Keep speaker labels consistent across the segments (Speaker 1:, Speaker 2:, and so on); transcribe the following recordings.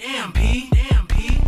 Speaker 1: Damn, P. Damn, P.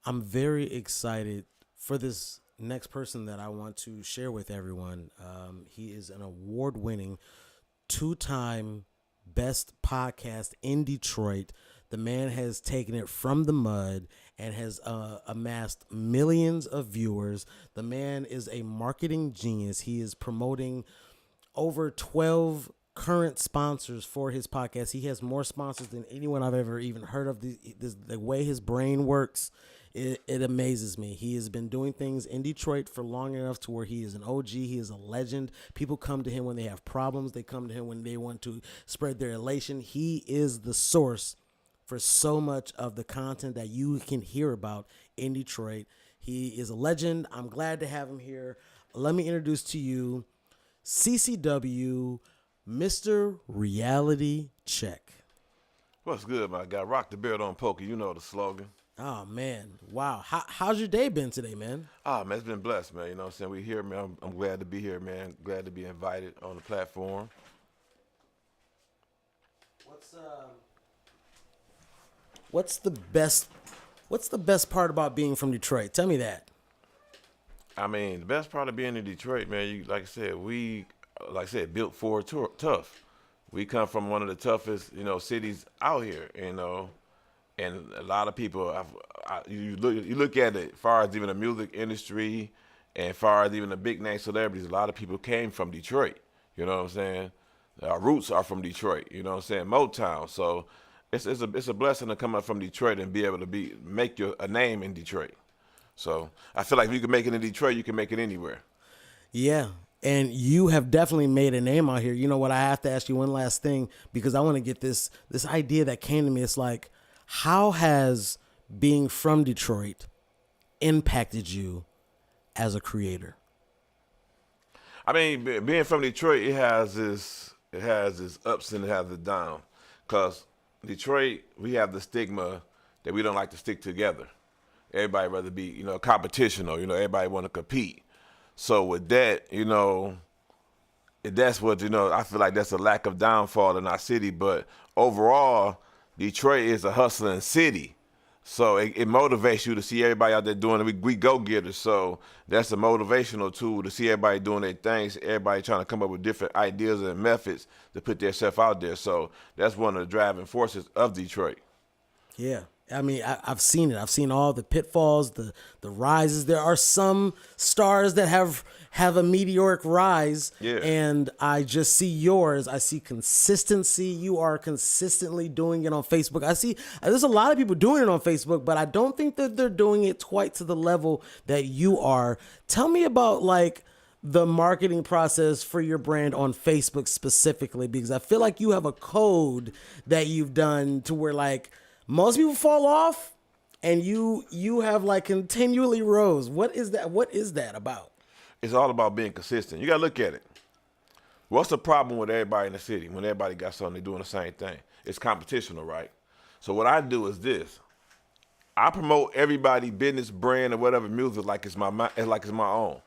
Speaker 2: I'm very excited for this next person that I want to share with everyone. He is an award-winning, two-time best podcast in Detroit. The man has taken it from the mud and has amassed millions of viewers. The man is a marketing genius. He is promoting over 12 current sponsors for his podcast. He has more sponsors than anyone I've ever even heard of. The way his brain works, it amazes me. He has been doing things in Detroit for long enough to where he is an OG. He is a legend. People come to him when they have problems. They come to him when they want to spread their elation. He is the source for so much of the content that you can hear about in Detroit. He is a legend. I'm glad to have him here. Let me introduce to you CCW Mr Reality Check.
Speaker 3: What's good, my guy? Rock the beard on poker. You know the slogan.
Speaker 2: Oh, man. Wow. How's your day been today, man?
Speaker 3: Man, it's been blessed, man. You know what I'm saying? We here, man. I'm glad to be here, man. Glad to be invited on the platform.
Speaker 2: What's the best part about being from Detroit? Tell me that.
Speaker 3: I mean, the best part of being in Detroit, man, like I said, built for tough. We come from one of the toughest, cities out here, and a lot of people, you look at it, as far as even the music industry, and as far as even the big name celebrities, a lot of people came from Detroit. You know what I'm saying? Our roots are from Detroit. You know what I'm saying? Motown. So it's a blessing to come up from Detroit and be able to make a name in Detroit. So I feel like if you can make it in Detroit, you can make it anywhere.
Speaker 2: Yeah. And you have definitely made a name out here. You know what? I have to ask you one last thing because I want to get this idea that came to me. It's like, how has being from Detroit impacted you as a creator?
Speaker 3: I mean, being from Detroit, it has its ups and it has its downs. Cause Detroit, we have the stigma that we don't like to stick together. Everybody rather be, competition or, everybody want to compete. So with that, that's what, I feel like that's a lack of downfall in our city. But overall, Detroit is a hustling city. So it motivates you to see everybody out there doing it. We go-getters. So that's a motivational tool to see everybody doing their things, everybody trying to come up with different ideas and methods to put themselves out there. So that's one of the driving forces of Detroit.
Speaker 2: Yeah. I mean, I've seen it. I've seen all the pitfalls, the rises. There are some stars that have a meteoric rise,
Speaker 3: yeah.
Speaker 2: And I just see yours. I see consistency. You are consistently doing it on Facebook. I see there's a lot of people doing it on Facebook, but I don't think that they're doing it quite to the level that you are. Tell me about the marketing process for your brand on Facebook specifically, because I feel like you have a code that you've done to where most people fall off and you have continually rose. What is that? What is that about?
Speaker 3: It's all about being consistent. You got to look at it. What's the problem with everybody in the city when everybody got something, they're doing the same thing? It's competitional, right? So what I do is this. I promote everybody business, brand, or whatever music like it's my own.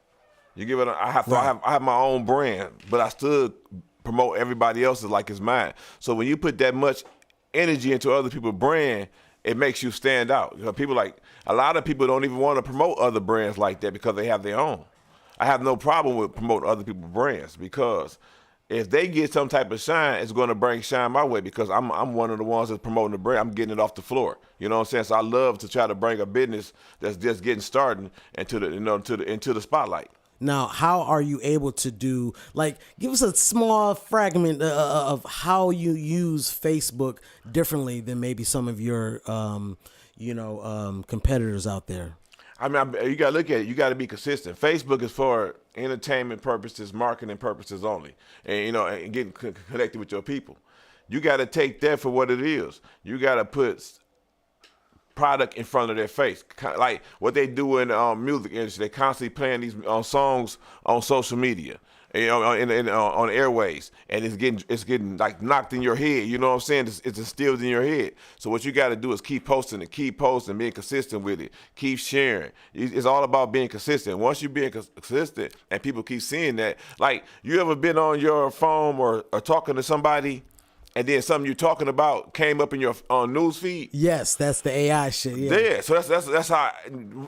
Speaker 3: You give it. I have my own brand, but I still promote everybody else's like it's mine. So when you put that much energy into other people's brand, it makes you stand out. People like a lot of people don't even want to promote other brands like that because they have their own. I have no problem with promoting other people's brands because if they get some type of shine, it's going to bring shine my way because I'm one of the ones that's promoting the brand. I'm getting it off the floor. You know what I'm saying? So I love to try to bring a business that's just getting started into the spotlight.
Speaker 2: Now, how are you able to do, like, give us a small fragment of how you use Facebook differently than maybe some of your, competitors out there?
Speaker 3: I mean, you got to look at it. You got to be consistent. Facebook is for entertainment purposes, marketing purposes only, and getting connected with your people. You got to take that for what it is. You got to put product in front of their face, like what they do in the music industry. They constantly playing these songs on social media, on airways, and it's getting like knocked in your head. You know what I'm saying? It's instilled in your head. So what you got to do is keep posting, being consistent with it, keep sharing. It's all about being consistent. Once you being consistent, and people keep seeing that, like you ever been on your phone or talking to somebody, and then something you're talking about came up in your news feed.
Speaker 2: Yes, that's the AI shit. Yeah.
Speaker 3: So that's how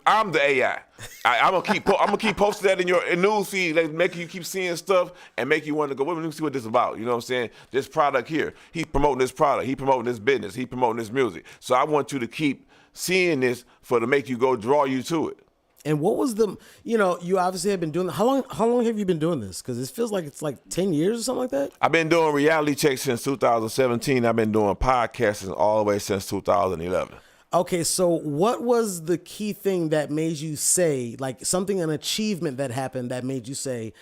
Speaker 3: I'm the AI. I'm gonna keep posting that in your news feed, like making you keep seeing stuff and make you want to go. Let me see what this is about. You know what I'm saying? This product here. He's promoting this product. He promoting this business. He promoting this music. So I want you to keep seeing this to make you go draw you to it.
Speaker 2: And what was you obviously have been doing, how long have you been doing this? Because it feels like it's like 10 years or something like that.
Speaker 3: I've been doing reality checks since 2017. I've been doing podcasting all the way since 2011.
Speaker 2: Okay, so what was the key thing that made you say, like an achievement that happened that made you say,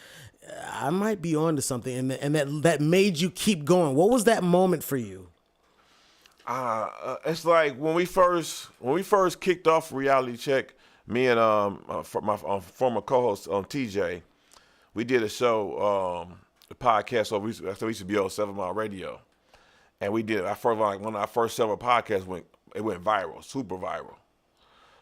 Speaker 2: I might be on to something, and that made you keep going? What was that moment for you?
Speaker 3: It's like when we first kicked off reality check. Me and my former co-host TJ, we did a show, a podcast. So we used to be on 7 Mile Radio, and we did one of our first several podcasts went viral, super viral.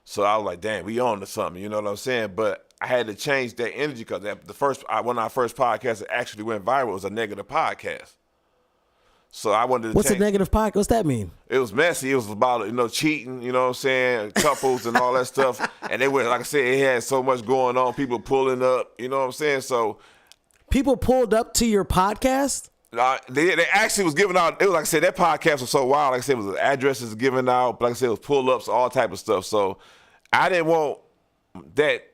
Speaker 3: So I was like, damn, we on to something, you know what I'm saying? But I had to change that energy because one of our first podcasts that actually went viral was a negative podcast. So I wanted to
Speaker 2: What's a negative podcast? What's that mean?
Speaker 3: It was messy. It was about, cheating, you know what I'm saying, couples and all that stuff. And they were, like I said, it had so much going on, people pulling up, you know what I'm saying? So
Speaker 2: people pulled up to your podcast?
Speaker 3: They actually was giving out, it was like I said, that podcast was so wild. Like I said, it was addresses given out, but like I said, it was pull-ups, all type of stuff. So I didn't want that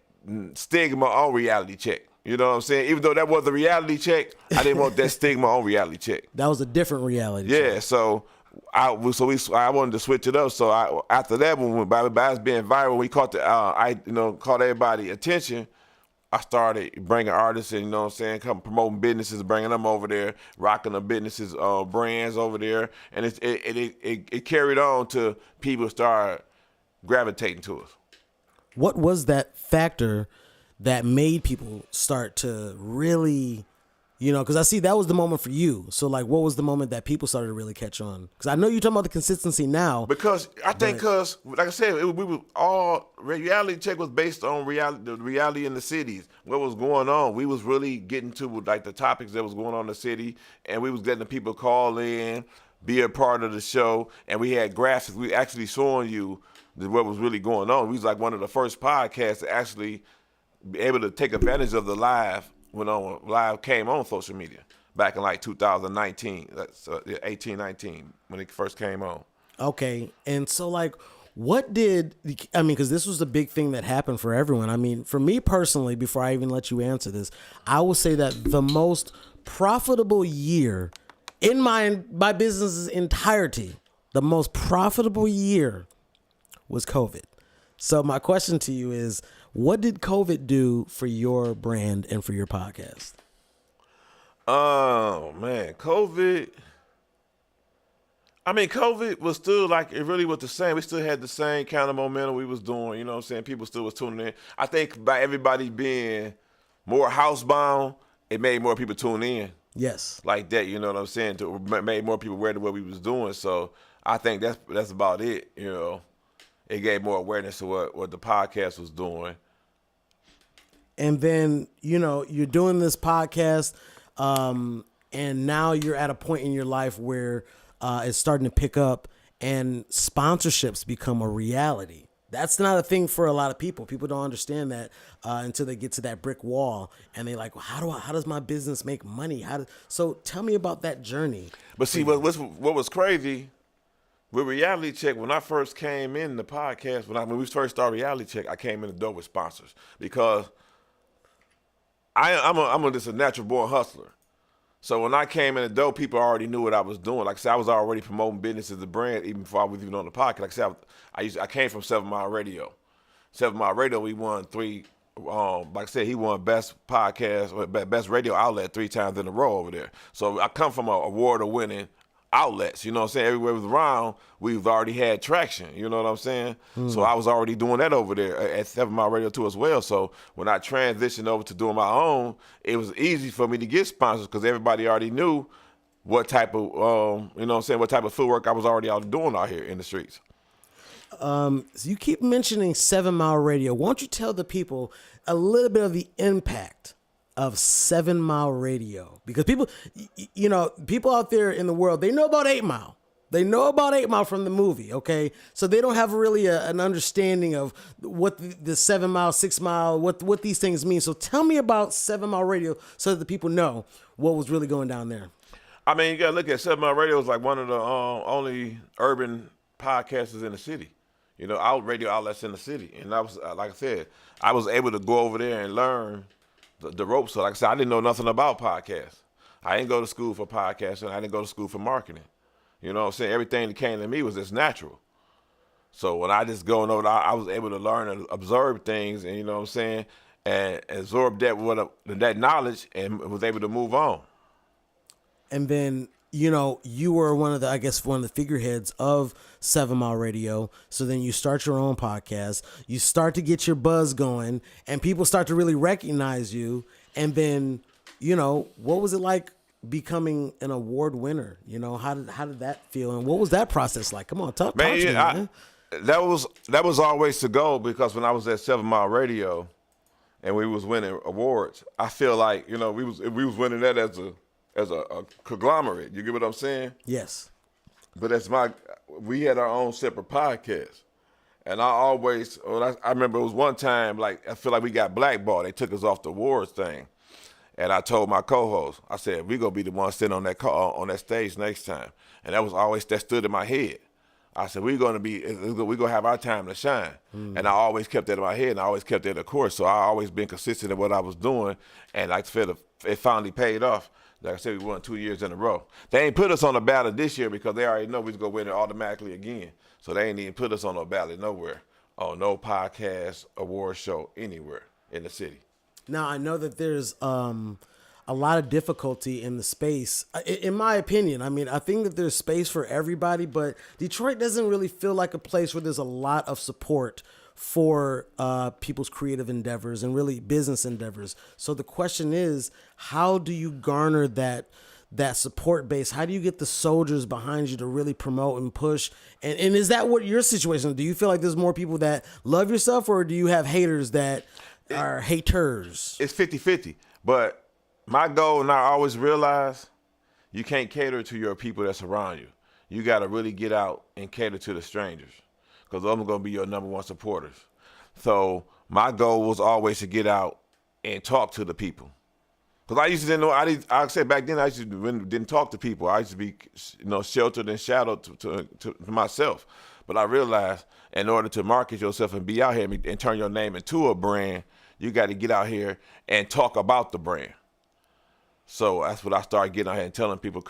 Speaker 3: stigma on reality check. You know what I'm saying? Even though that was a reality check, I didn't want that stigma on reality check.
Speaker 2: That was a different reality
Speaker 3: check.
Speaker 2: Yeah,
Speaker 3: so I wanted to switch it up. So after that, when by us being viral, we caught caught everybody attention. I started bringing artists in, you know what I'm saying, come promoting businesses, bringing them over there, rocking the businesses, brands over there, and it carried on to people start gravitating to us.
Speaker 2: What was that factor that made people start to really, because I see that was the moment for you. So, like, what was the moment that people started to really catch on? Because I know you're talking about the consistency now.
Speaker 3: Because like I said, we were all, reality check was based on the reality in the cities, what was going on. We was really getting to, like, the topics that was going on in the city, and we was letting the people call in, be a part of the show, and we had graphics. We actually showing you what was really going on. We was like one of the first podcasts to actually be able to take advantage of the live when live came on social media back in like 2019, that's 18, 19 when it first came on.
Speaker 2: Okay, and so like, because this was the big thing that happened for everyone. I mean, for me personally, before I even let you answer this, I will say that the most profitable year in my business's entirety, the most profitable year was COVID. So my question to you is, what did COVID do for your brand and for your podcast?
Speaker 3: Oh, man, COVID was still like, it really was the same. We still had the same kind of momentum we was doing, you know what I'm saying? People still was tuning in. I think by everybody being more housebound, it made more people tune in.
Speaker 2: Yes.
Speaker 3: Like that, you know what I'm saying? Made more people aware of what we was doing. So I think that's about it, you know. It gave more awareness to what the podcast was doing.
Speaker 2: And then, you're doing this podcast, and now you're at a point in your life where it's starting to pick up, and sponsorships become a reality. That's not a thing for a lot of people. People don't understand that until they get to that brick wall, and they're like, well, how does my business make money? So tell me about that journey.
Speaker 3: But see, what was crazy with Reality Check, when I first came in the podcast, when we first started Reality Check, I came in the door with sponsors because I'm just a natural born hustler. So when I came in the door, people already knew what I was doing. Like I said, I was already promoting business as a brand even before I was even on the podcast. Like I said, I came from 7 Mile Radio. 7 Mile Radio, we won 3. Like I said, he won best podcast or best radio outlet 3 times in a row over there. So I come from a award-winning outlets. You know what I'm saying? Everywhere we was around, we've already had traction. You know what I'm saying? So I was already doing that over there at 7 Mile Radio too as well. So when I transitioned over to doing my own, it was easy for me to get sponsors because everybody already knew what type of, you know what I'm saying, what type of footwork I was already out doing out here in the streets.
Speaker 2: So you keep mentioning 7 Mile Radio. Won't you tell the people a little bit of the impact of 7 Mile Radio? Because people, people out there in the world, they know about 8 Mile. They know about 8 Mile from the movie, okay? So they don't have really an understanding of what the 7 Mile, 6 Mile, what these things mean. So tell me about 7 Mile Radio so that the people know what was really going down there.
Speaker 3: I mean, you got to look at 7 Mile Radio is like one of the only urban podcasters in the city. Radio outlets in the city. And I was, like I said, I was able to go over there and learn the ropes. So like I said, I didn't know nothing about podcasts. I didn't go to school for podcasting. I didn't go to school for marketing. You know what I'm saying? Everything that came to me was just natural. So when I just going over there, I was able to learn and observe things, and you know what I'm saying, and absorb that knowledge and was able to move on.
Speaker 2: And then, you were one of the figureheads of 7 Mile Radio. So then you start your own podcast. You start to get your buzz going, and people start to really recognize you. And then, what was it like becoming an award winner? How did that feel, and what was that process like? Come on, talk to me, man.
Speaker 3: That was always the goal, because when I was at 7 Mile Radio and we was winning awards, I feel like we was winning that as a conglomerate. You get what I'm saying?
Speaker 2: Yes.
Speaker 3: But we had our own separate podcast. And I remember it was one time, like, I feel like we got blackballed. They took us off the awards thing. And I told my co-host, I said, we're going to be the ones sitting on that stage next time. And that stood in my head. I said, we're going to have our time to shine. And I always kept that in my head, and I always kept that in the course. So I always been consistent in what I was doing. And I feel it finally paid off. Like I said, we won 2 years in a row. They ain't put us on the ballot this year because they already know we was going to win it automatically again. So they ain't even put us on no ballot nowhere, on no podcast award show anywhere in the city.
Speaker 2: Now, I know that there's a lot of difficulty in the space. In my opinion, I think that there's space for everybody, but Detroit doesn't really feel like a place where there's a lot of support for people's creative endeavors and really business endeavors. So the question is, how do you garner that support base? How do you get the soldiers behind you to really promote and push? And is that what your situation is? Do you feel like there's more people that love your stuff, or do you have haters that are haters?
Speaker 3: It's 50-50. But my goal, and I always realize, you can't cater to your people that's around you. You got to really get out and cater to the strangers, because those are going to be your number one supporters. So my goal was always to get out and talk to the people. Because I used to didn't know, I said back then, I used to didn't talk to people. I used to be, sheltered and shadowed to myself. But I realized, in order to market yourself and be out here and turn your name into a brand, you got to get out here and talk about the brand. So that's what I started getting out here and telling people,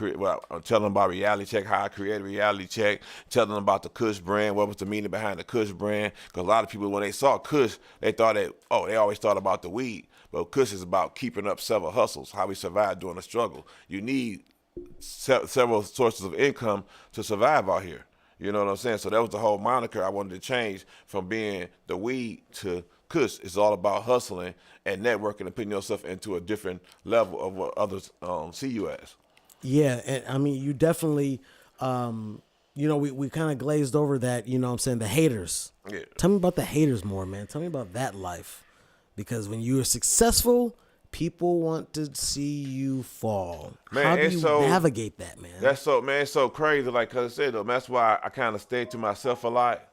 Speaker 3: I'm telling them about Reality Check, how I created Reality Check, telling them about the Kush brand, what was the meaning behind the Kush brand. Because a lot of people, when they saw Kush, they always thought about the weed. But Kush is about keeping up several hustles, how we survive during the struggle. You need several sources of income to survive out here. You know what I'm saying? So that was the whole moniker I wanted to change from being the weed to Kush. It's all about hustling and networking and putting yourself into a different level of what others see you as.
Speaker 2: Yeah, and you definitely, we kind of glazed over that, the haters.
Speaker 3: Yeah.
Speaker 2: Tell me about the haters more, man. Tell me about that life. Because when you are successful, People want to see you fall.
Speaker 3: Man,
Speaker 2: How do
Speaker 3: it's
Speaker 2: you
Speaker 3: so
Speaker 2: navigate that, man?
Speaker 3: That's so man, it's so crazy. Like, cause I said though, that's why I kind of stay to myself a lot.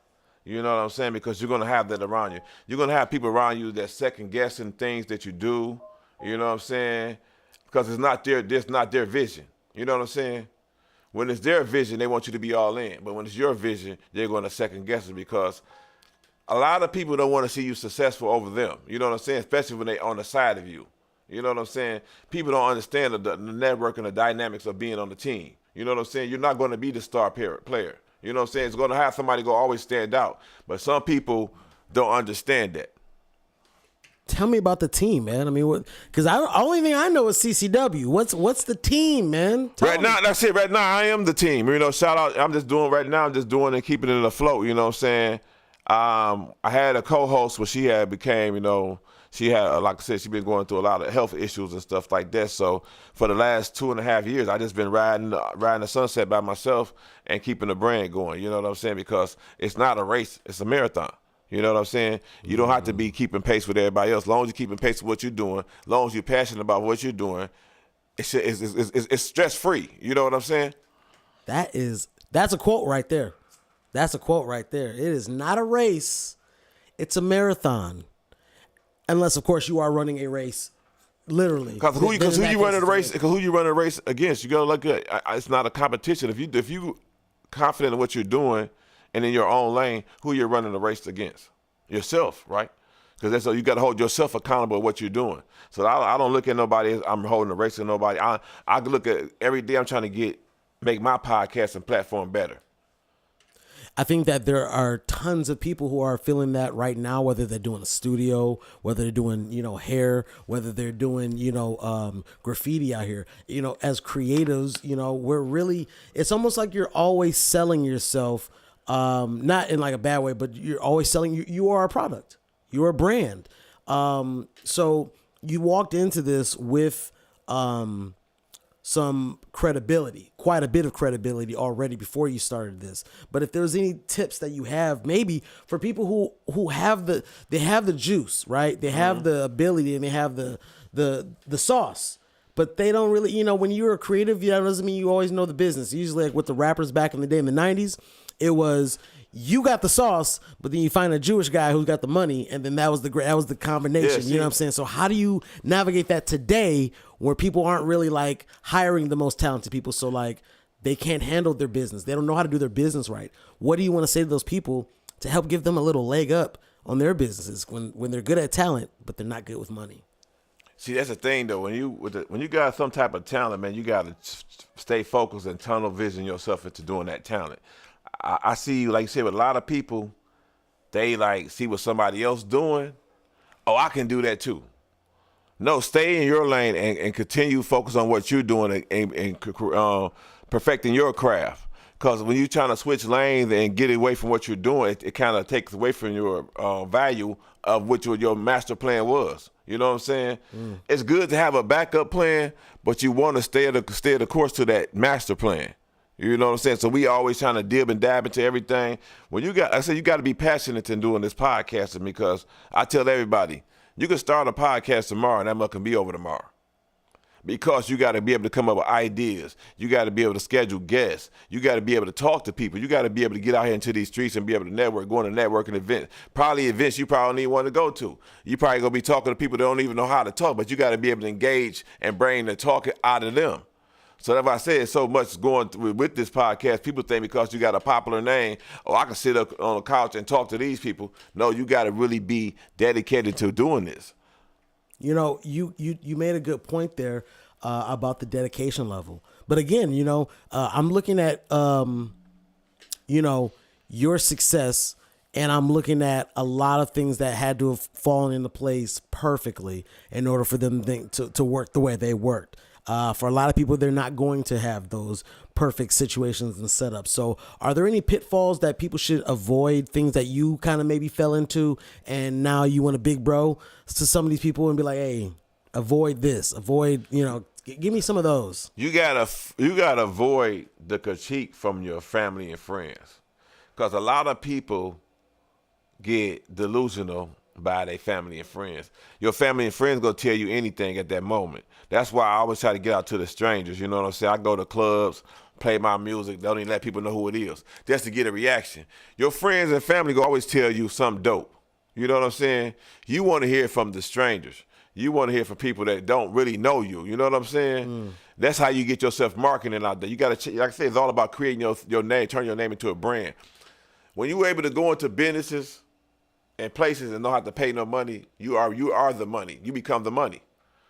Speaker 3: You know what I'm saying? Because you're gonna have that around you. You're gonna have people around you that second guessing things that you do. You know what I'm saying? Because it's not their vision. You know what I'm saying? When it's their vision, they want you to be all in. But when it's your vision, they're gonna second guess it because a lot of people don't want to see you successful over them. You know what I'm saying? Especially when they on the side of you. You know what I'm saying? People don't understand the network and the dynamics of being on the team. You know what I'm saying? You're not going to be the star player. You know what I'm saying? It's going to have somebody go always stand out. But some people don't understand that.
Speaker 2: Tell me about the team, man. I mean, because only thing I know is CCW. What's the team, man?
Speaker 3: Right now, that's it. Right now, I am the team. You know, shout out. I'm just doing and keeping it afloat. You know what I'm saying? I had a co-host where she became, she had, like I said, she's been going through a lot of health issues and stuff like that. So for the last 2.5 years, I just been riding the sunset by myself and keeping the brand going. You know what I'm saying? Because it's not a race, it's a marathon. You know what I'm saying? You don't have to be keeping pace with everybody else. As long as you're keeping pace with what you're doing, as long as you're passionate about what you're doing, it's stress-free. You know what I'm saying?
Speaker 2: That's a quote right there. That's a quote right there. It is not a race. It's a marathon. Unless, of course, you are running a race, literally.
Speaker 3: Because who you running a race against? You gotta look at. It's not a competition. If you confident in what you're doing and in your own lane, who you're running a race against? Yourself, right? Because that's you got to hold yourself accountable at what you're doing. So I don't look at nobody as I'm holding a race with nobody. I look at every day I'm trying to make my podcast and platform better.
Speaker 2: I think that there are tons of people who are feeling that right now, whether they're doing a studio, whether they're doing, hair, whether they're doing, graffiti out here. As creatives, it's almost like you're always selling yourself, not in like a bad way, but you're always selling, you are a product, you're a brand. So you walked into this with, some credibility, quite a bit of credibility already before you started this. But if there's any tips that you have, maybe for people who have they have the juice, right? They have the ability and they have the sauce, but they don't really, when you're a creative, that doesn't mean you always know the business. Usually like with the rappers back in the day in the 90s, it was, you got the sauce, but then you find a Jewish guy who's got the money, and then that was the combination.
Speaker 3: Yeah,
Speaker 2: you know what I'm saying? So how do you navigate that today, where people aren't really like hiring the most talented people, so like they can't handle their business, they don't know how to do their business right? What do you want to say to those people to help give them a little leg up on their businesses when they're good at talent, but they're not good with money?
Speaker 3: See, that's the thing though. When you got some type of talent, man, you got to stay focused and tunnel vision yourself into doing that talent. I see, like you said, with a lot of people, they like see what somebody else doing. Oh, I can do that too. No, stay in your lane and continue focus on what you're doing and perfecting your craft. Because when you're trying to switch lanes and get away from what you're doing, it kind of takes away from your value of what your master plan was. You know what I'm saying? It's good to have a backup plan, but you want to stay the course to that master plan. You know what I'm saying? So we always trying to dib and dab into everything. When you got to be passionate in doing this podcasting, because I tell everybody, you can start a podcast tomorrow and that much can be over tomorrow. Because you got to be able to come up with ideas. You got to be able to schedule guests. You got to be able to talk to people. You got to be able to get out here into these streets and be able to network, go on to networking events. Probably events you probably don't even want to go to. You probably going to be talking to people that don't even know how to talk, but you got to be able to engage and bring the talk out of them. So that's why I said so much going with this podcast. People think because you got a popular name, I can sit up on a couch and talk to these people. No, you got to really be dedicated to doing this.
Speaker 2: You made a good point there about the dedication level. But again, I'm looking at, your success, and I'm looking at a lot of things that had to have fallen into place perfectly in order for them to work the way they worked. For a lot of people, they're not going to have those perfect situations and setups. So are there any pitfalls that people should avoid, things that you kind of maybe fell into and now you want a big bro to some of these people and be like, hey, avoid this, give me some of those.
Speaker 3: You gotta avoid the critique from your family and friends, because a lot of people get delusional by their family and friends. Your family and friends gonna tell you anything at that moment. That's why I always try to get out to the strangers. You know what I'm saying? I go to clubs, play my music, don't even let people know who it is, just to get a reaction. Your friends and family gonna always tell you something dope. You know what I'm saying? You want to hear from the strangers. You want to hear from people that don't really know you. You know what I'm saying? That's how you get yourself marketing out there. You got to, like I said, it's all about creating your name, turn your name into a brand. When you're able to go into businesses and places and know how to pay no money, you are the money. You become the money.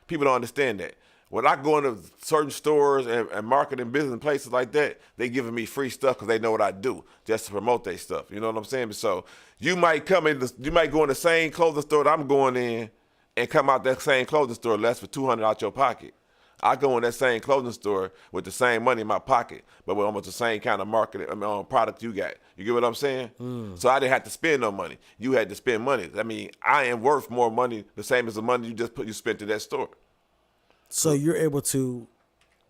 Speaker 3: People don't understand that. When I go into certain stores and marketing business and places like that, they giving me free stuff because they know what I do, just to promote their stuff. You know what I'm saying? So you might go in the same clothing store that I'm going in and come out that same clothing store less for $200 out your pocket. I go in that same clothing store with the same money in my pocket, but with almost the same kind of product you got. You get what I'm saying? So I didn't have to spend no money. You had to spend money. I mean, I am worth more money, the same as the money you spent in that store.
Speaker 2: So you're able to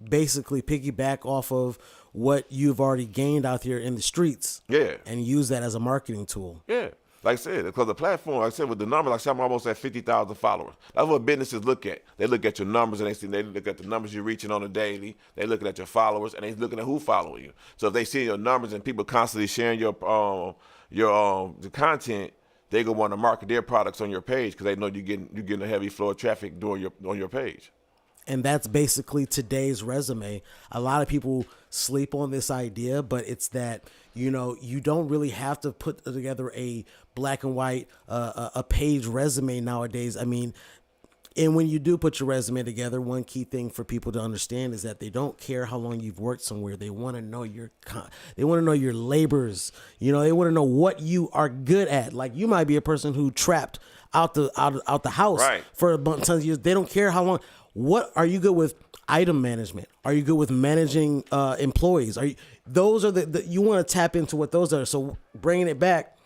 Speaker 2: basically piggyback off of what you've already gained out here in the streets.
Speaker 3: Yeah.
Speaker 2: And use that as a marketing tool.
Speaker 3: Yeah. Like I said, because the platform, like I said, with the numbers, like I said, I'm almost at 50,000 followers. That's what businesses look at. They look at your numbers and they look at the numbers you're reaching on a daily. They looking at your followers and they looking at who following you. So if they see your numbers and people constantly sharing the content, they gonna want to market their products on your page because they know you're getting a heavy flow of traffic on your page.
Speaker 2: And that's basically today's resume. A lot of people sleep on this idea, but it's that, you know, you don't really have to put together a black and white, a page resume nowadays. I mean, and when you do put your resume together, one key thing for people to understand is that they don't care how long you've worked somewhere. They want to know your labors. You know, they want to know what you are good at. Like you might be a person who trapped out the house
Speaker 3: Right.
Speaker 2: for a bunch of years. They don't care how long. What are you good with? Item management. Are you good with managing employees? Those are the you want to tap into what those are. So bringing it back,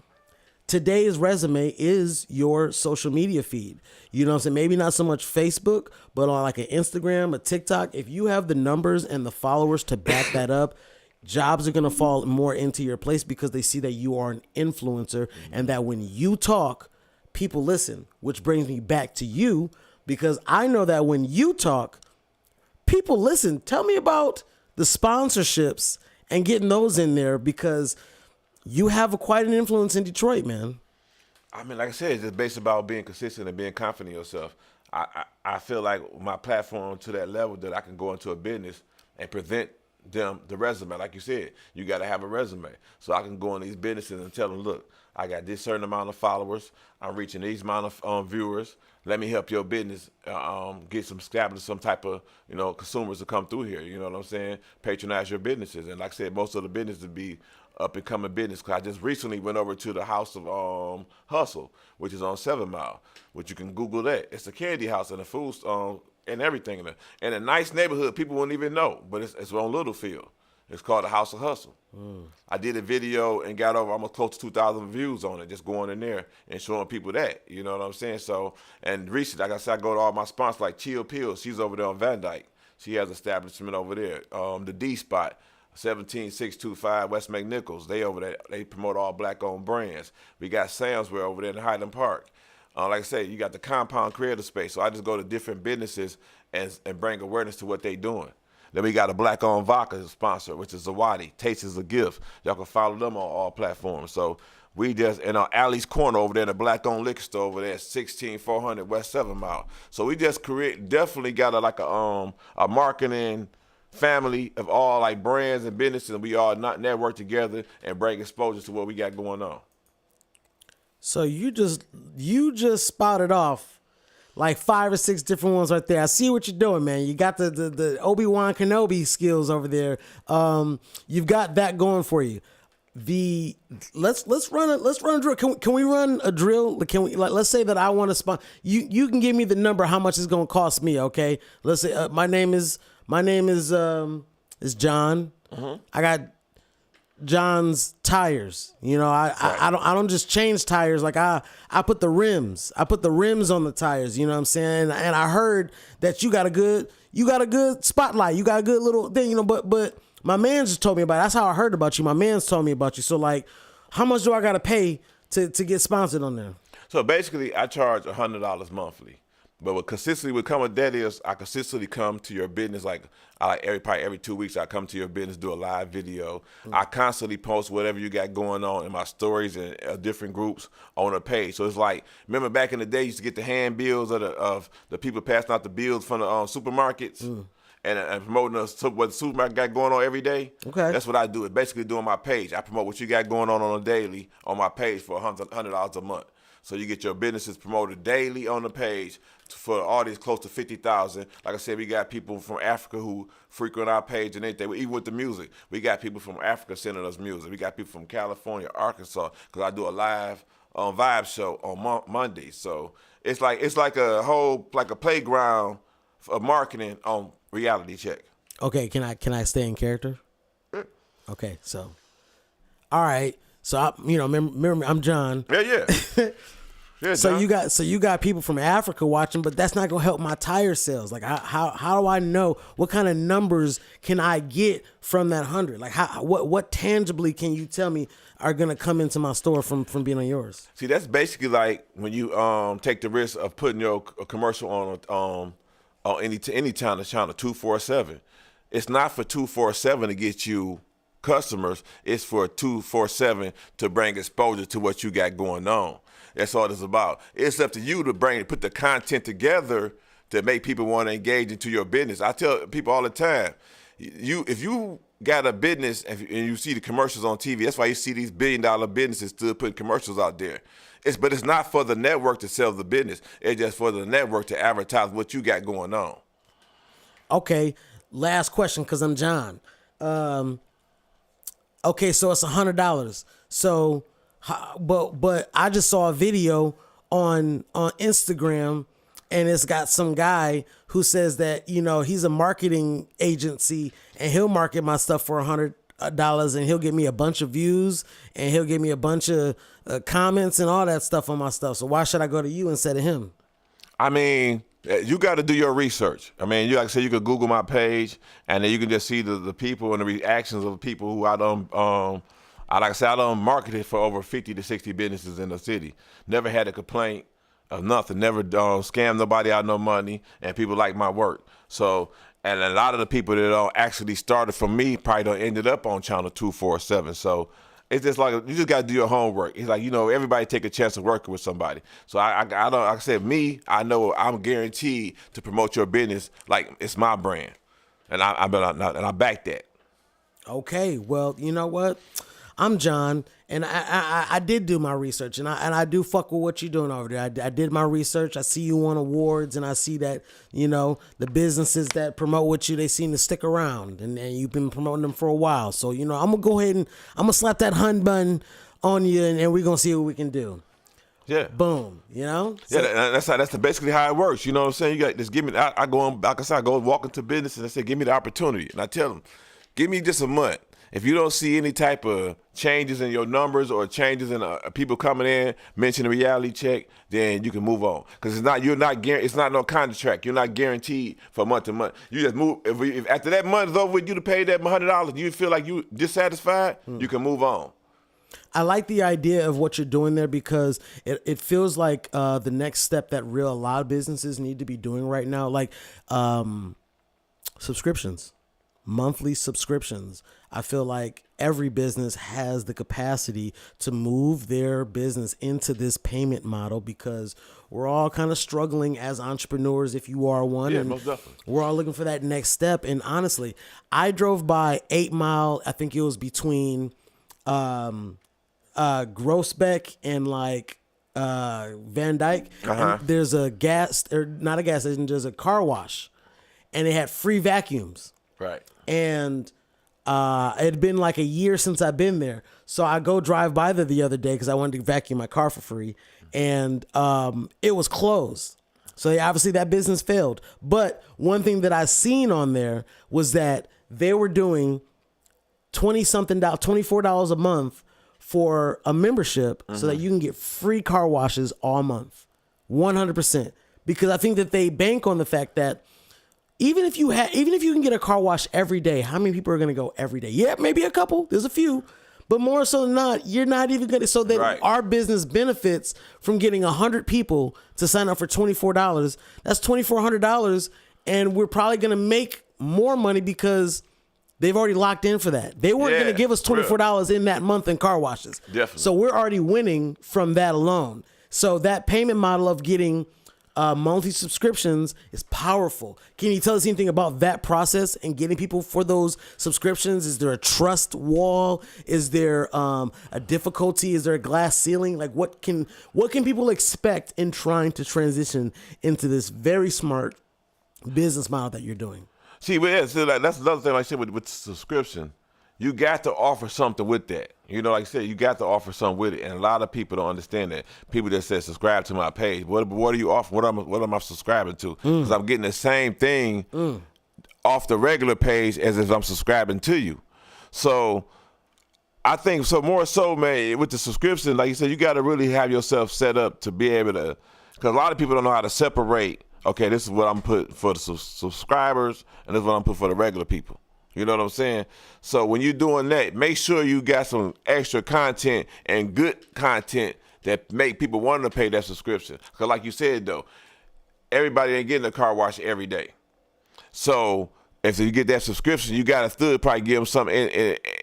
Speaker 2: today's resume is your social media feed. You know what I'm saying? Maybe not so much Facebook, but on like an Instagram, a TikTok. If you have the numbers and the followers to back that up, jobs are going to fall more into your place because they see that you are an influencer and that when you talk, people listen, which brings me back to you. Because I know that when you talk, people listen. Tell me about the sponsorships and getting those in there because you have quite an influence in Detroit, man.
Speaker 3: I mean, like I said, it's just based about being consistent and being confident in yourself. I feel like my platform to that level that I can go into a business and present them the resume. Like you said, you got to have a resume. So I can go in these businesses and tell them, look, I got this certain amount of followers. I'm reaching these amount of viewers. Let me help your business establish some type of, you know, consumers to come through here. You know what I'm saying? Patronize your businesses. And like I said, most of the businesses be up and coming business. Cause I just recently went over to the House of Hustle, which is on 7 Mile, which you can Google that. It's a candy house and a food and everything in a nice neighborhood. People wouldn't even know, but it's on Littlefield. It's called the House of Hustle. I did a video and got over almost close to 2,000 views on it, just going in there and showing people that. You know what I'm saying? So, and recently, like I said, I go to all my sponsors like Chill Pills. She's over there on Van Dyke. She has an establishment over there. The D Spot, 17625 West McNichols. They over there. They promote all black-owned brands. We got Samsware over there in Highland Park. Like I said, you got the Compound Creative Space. So I just go to different businesses and bring awareness to what they doing. Then we got a black-owned vodka sponsor, which is Zawadi. Taste is a gift. Y'all can follow them on all platforms. So we just, in our Alley's Corner over there, the black-owned liquor store over there, 16400 West 7 Mile. So we just definitely got a marketing family of all like brands and businesses, and we all not network together and bring exposure to what we got going on.
Speaker 2: So you just spotted off like 5 or 6 different ones right there. I see what you're doing, man. You got the Obi-Wan Kenobi skills over there. You've got that going for you. Let's run a drill. Can we run a drill? Let's say that I want to sponsor you can give me the number how much it's going to cost me, okay? Let's say my name is John. I got John's tires. You know, I don't just change tires. Like I put the rims. I put the rims on the tires. You know what I'm saying? And I heard that you got a good spotlight. You got a good little thing. You know, but my man just told me about it. That's how I heard about you. My man's told me about you. So like, how much do I got to pay to get sponsored on there?
Speaker 3: So basically, I charge $100 monthly. But what consistently would come with that is I consistently come to your business like probably every 2 weeks I come to your business, do a live video. I constantly post whatever you got going on in my stories and different groups on a page. So it's like, remember back in the day you used to get the hand bills of the people passing out the bills from the supermarkets and promoting what the supermarket got going on every day.
Speaker 2: Okay.
Speaker 3: That's what I do. It's basically doing my page. I promote what you got going on a daily on my page for $100 a month. So you get your businesses promoted daily on the page for an audience close to 50,000. Like I said, we got people from Africa who frequent our page and anything. Even with the music, we got people from Africa sending us music. We got people from California, Arkansas, because I do a live vibe show on Mondays. So it's like a whole like a playground of marketing on Reality Check.
Speaker 2: Okay, can I stay in character? Okay, so all right. So I, remember I'm John.
Speaker 3: Yeah. Yeah,
Speaker 2: So
Speaker 3: John.
Speaker 2: you got people from Africa watching, but that's not gonna help my tire sales. Like how do I know what kind of numbers can I get from that 100? Like what tangibly can you tell me are gonna come into my store from being on yours?
Speaker 3: See, that's basically like when you take the risk of putting your commercial on any channel 247. It's not for 247 to get you customers. It's for 247 to bring exposure to what you got going on. That's all it's about. It's up to you to put the content together to make people want to engage into your business. I tell people all the time, if you got a business and you see the commercials on TV, that's why you see these billion-dollar businesses still putting commercials out there. But it's not for the network to sell the business. It's just for the network to advertise what you got going on.
Speaker 2: Okay, last question because I'm John. Okay, so it's $100. So, but I just saw a video on Instagram, and it's got some guy who says that he's a marketing agency and he'll market my stuff for $100 and he'll get me a bunch of views and he'll give me a bunch of comments and all that stuff on my stuff. So why should I go to you instead of him?
Speaker 3: I mean, you got to do your research. I mean, like I said, you could Google my page, and then you can just see the people and the reactions of the people who I done marketed for over 50 to 60 businesses in the city. Never had a complaint of nothing. Never scammed nobody out no money, and people like my work. So, and a lot of the people that actually started from me probably done ended up on channel 247. So it's just like you just got to do your homework. It's like everybody take a chance of working with somebody. So I don't. Like I said, I know I'm guaranteed to promote your business like it's my brand, and I back that.
Speaker 2: Okay, well, you know what? I'm John, and I did do my research, and I do fuck with what you're doing over there. I did my research. I see you on awards, and I see that the businesses that promote with you, they seem to stick around, and you've been promoting them for a while. So I'm gonna go ahead and I'm gonna slap that hunt button on you, and we're gonna see what we can do.
Speaker 3: Yeah.
Speaker 2: Boom. So,
Speaker 3: yeah, that's basically how it works. You know what I'm saying? You got just give me. I go on. Like I said, I go walk into business and I say, give me the opportunity, and I tell them, give me just a month. If you don't see any type of changes in your numbers or changes in people coming in mentioning Reality Check, then you can move on. Because it's not no contract. You're not guaranteed for month to month. You just move. If after that month is over with, you to pay that $100, you feel like you dissatisfied, you can move on.
Speaker 2: I like the idea of what you're doing there because it feels like the next step that a lot of businesses need to be doing right now, like subscriptions, monthly subscriptions. I feel like every business has the capacity to move their business into this payment model because we're all kind of struggling as entrepreneurs, if you are one.
Speaker 3: Yeah,
Speaker 2: and
Speaker 3: most definitely.
Speaker 2: we're all looking for that next step. And honestly, I drove by 8 Mile. I think it was between Groesbeck and Van Dyke. And there's a not a gas station, there's a car wash. And they had free vacuums.
Speaker 3: Right.
Speaker 2: And it had been like a year since I've been there. So I go drive by there the other day because I wanted to vacuum my car for free. And it was closed. So obviously that business failed. But one thing that I seen on there was that they were doing $24 a month for a membership so that you can get free car washes all month. 100%. Because I think that they bank on the fact that even if you can get a car wash every day, how many people are going to go every day? Yeah, maybe a couple. There's a few. But more so than not, you're not even gonna. So that our business benefits from getting 100 people to sign up for $24. That's $2,400, and we're probably gonna make more money because they've already locked in for that. They weren't gonna give us $24 in that month in car washes.
Speaker 3: Definitely.
Speaker 2: So we're already winning from that alone. So that payment model of getting monthly subscriptions is powerful. Can you tell us anything about that process and getting people for those subscriptions? Is there a trust wall? Is there a difficulty? Is there a glass ceiling? Like what can people expect in trying to transition into this very smart business model that you're doing?
Speaker 3: See, that's another thing. Like I said with the subscription, you got to offer something with that. You know, like I said, you got to offer something with it, and a lot of people don't understand that. People that say subscribe to my page. What are you offering? What am I subscribing to? Because I'm getting the same thing off the regular page as if I'm subscribing to you. So I think so more so, man, with the subscription, like you said, you got to really have yourself set up to be able to. Because a lot of people don't know how to separate. Okay, this is what I'm putting for the subscribers, and this is what I'm putting for the regular people. You know what I'm saying? So when you're doing that, make sure you got some extra content and good content that make people want to pay that subscription. Because like you said, though, everybody ain't getting a car wash every day. So if you get that subscription, you got to still probably give them something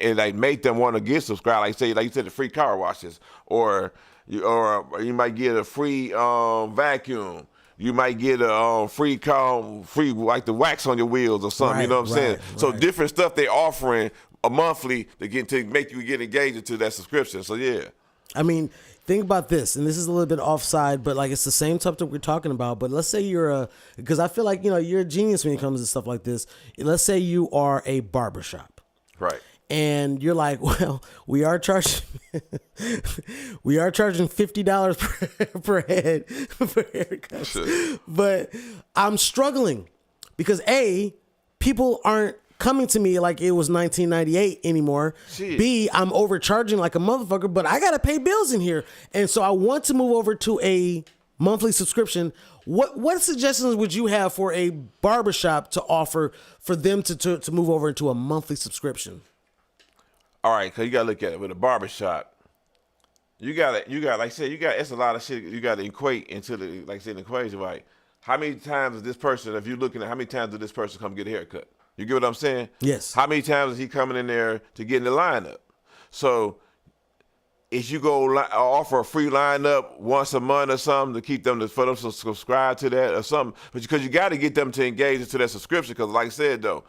Speaker 3: and like make them want to get subscribed. Like you said, the free car washes, or you might get a free vacuum. You might get a free like the wax on your wheels or something. You know what I'm saying? So different stuff they offering a monthly to make you get engaged into that subscription. So yeah.
Speaker 2: I mean, think about this, and this is a little bit offside, but like it's the same topic we're talking about. But let's say because I feel like you're a genius when it comes to stuff like this. Let's say you are a barbershop,
Speaker 3: right?
Speaker 2: And you're like, well, we are charging $50 per head for haircuts. Sure. But I'm struggling because people aren't coming to me like it was 1998 anymore. Jeez. B, I'm overcharging like a motherfucker, but I gotta pay bills in here. And so I want to move over to a monthly subscription. What suggestions would you have for a barbershop to offer for them to move over into a monthly subscription?
Speaker 3: All right, because you got to look at it with a barbershop. You got like I said, it's a lot of shit you got to equate into the, like I said, the equation, right? How many times is this person, if you're looking at how many times did this person come get a haircut? You get what I'm saying?
Speaker 2: Yes.
Speaker 3: How many times is he coming in there to get in the lineup? So if you go offer a free lineup once a month or something to keep them for them to subscribe to that or something, but because you got to get them to engage into that subscription, because like I said though,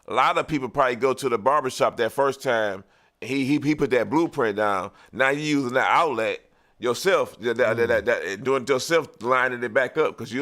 Speaker 3: a lot of people probably go to the barbershop that first time. He put that blueprint down. Now you using that outlet yourself, doing it yourself, lining it back up, because